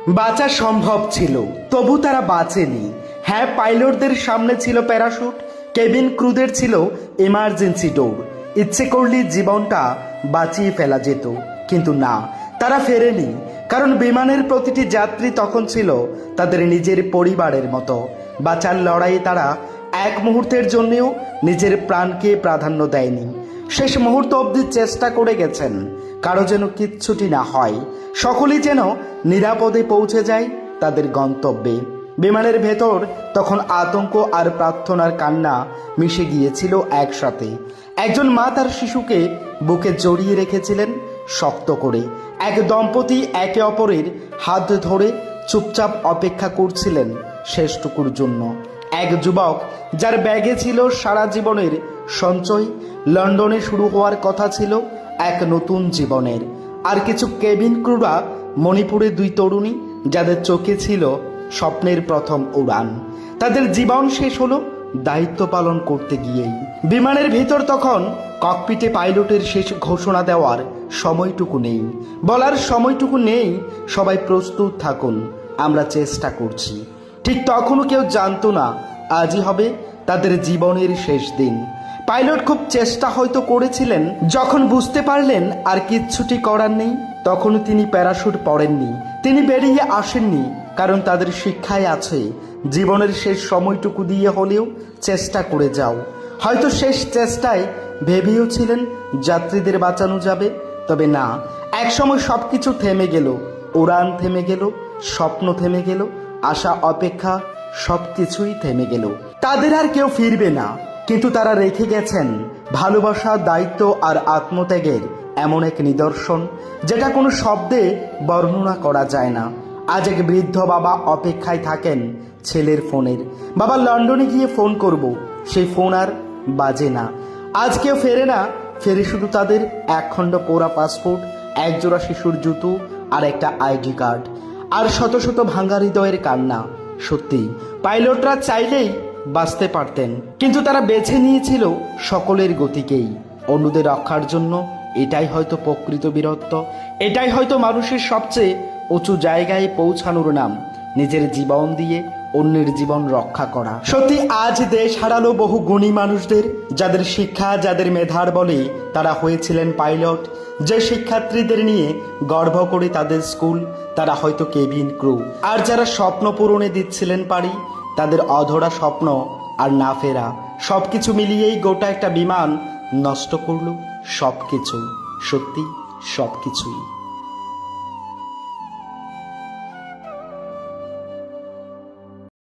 বাঁচা সম্ভব ছিল, তবু তারা বাঁচেনি। হ্যাঁ, পাইলটদের সামনে ছিল প্যারাশুট, কেবিন ক্রুদের ছিল ইমার্জেন্সি ডোর। ইচ্ছে করলে জীবনটা বাঁচিয়ে ফেলা যেত, কিন্তু না, তারা ফেরেনি। কারণ বিমানের প্রতিটি যাত্রী তখন ছিল তাদের নিজের পরিবারের মতো। বাঁচার লড়াইয়ে তারা এক মুহূর্তের জন্যও নিজের প্রাণকে প্রাধান্য দেয়নি। শেষ মুহূর্ত অবধি চেষ্টা করে গেছেন কারো যেন কিচ্ছুটি না হয়, সকলেই যেন নিরাপদে পৌঁছে যায় তাদের গন্তব্যে। বিমানের ভেতর তখন আতঙ্ক আর প্রার্থনার কান্না মিশে গিয়েছিল একসাথে। একজন মা তার শিশুকে বুকে জড়িয়ে রেখেছিলেন শক্ত করে। এক দম্পতি একে অপরের হাত ধরে চুপচাপ অপেক্ষা করছিলেন শেষটুকুর জন্য। এক যুবক যার ব্যাগে ছিল সারা জীবনের সঞ্চয়, লন্ডনে শুরু হওয়ার কথা ছিল এক নতুন জীবনের। আর কিছু কেবিন ক্রুরা মণিপুরের দুই তরুণী যাদের চোখে ছিল স্বপ্নের প্রথম উড়ান। তাদের জীবন শেষ হলো দায়িত্ব পালন করতে গিয়েই। বিমানের ভিতর তখন ককপিটে পাইলটের শেষ ঘোষণা দেওয়ার সময়টুকু নেই, বলার সময়টুকু নেই সবাই প্রস্তুত থাকুন, আমরা চেষ্টা করছি। ঠিক তখনও কেউ জানতো না আজই হবে তাদের জীবনের শেষ দিন। পাইলট খুব চেষ্টা হয়তো করেছিলেন, যখন বুঝতে পারলেন আর কিচ্ছুটি করার নেই তখনও তিনি প্যারাশুট পরেননি, তিনি বেরিয়ে আসেননি। কারণ তাদের শিক্ষায় আছে জীবনের শেষ সময়টুকু দিয়ে হলেও চেষ্টা করে যাও। হয়তো শেষ চেষ্টায় ভেবেওছিলেন যাত্রীদের বাঁচানো যাবে, তবে না, একসময় সব কিছু থেমে গেল। উড়ান থেমে গেল, স্বপ্ন থেমে গেল, আশা অপেক্ষা সব কিছুই থেমে গেল। তাদের আর কেউ ফিরবে না, কিন্তু তারা রেখে গেছেন ভালোবাসা, দায়িত্ব আর আত্মত্যাগের এমন এক নিদর্শন যেটা কোনো শব্দে বর্ণনা করা যায় না। আজ এক বৃদ্ধ বাবা অপেক্ষায় থাকেন ছেলের ফোনের। বাবা লন্ডনে গিয়ে ফোন করব, সেই ফোন আর বাজে না। আজ কেউ ফেরে না, ফেরে শুধু তাদের একখণ্ড পোড়া পাসপোর্ট, একজোড়া শিশুর জুতো আর একটা আইডি কার্ড, আর শত শত ভাঙা হৃদয়ের কান্না। সত্যি পাইলটরা চাইলেই বাঁচতে পারতেন, কিন্তু তারা বেছে নিয়েছিল সকলের গতিকেই, অন্যদের রক্ষার জন্য। এটাই হয়তো প্রকৃত বীরত্ব, এটাই হয়তো মানুষের সবচেয়ে উঁচু জায়গায় পৌঁছানোর নাম, নিজের জীবন দিয়ে অন্যের জীবন রক্ষা করা। সত্যি আজ দেশ হারালো বহু গুণী মানুষদের, যাদের শিক্ষা, যাদের মেধার বলে তারা হয়েছিলেন পাইলট। যে শিক্ষার্থীদের নিয়ে গর্ব করে তাদের স্কুল, তারা হয়তো কেবিন ক্রু। আর যারা স্বপ্ন পূরণে দিচ্ছিলেন পারি, তাদের অধরা স্বপ্ন আর না ফেরা সবকিছু মিলিয়েই গোটা একটা বিমান নষ্ট করলো সবকিছু, সত্যি সবকিছুই।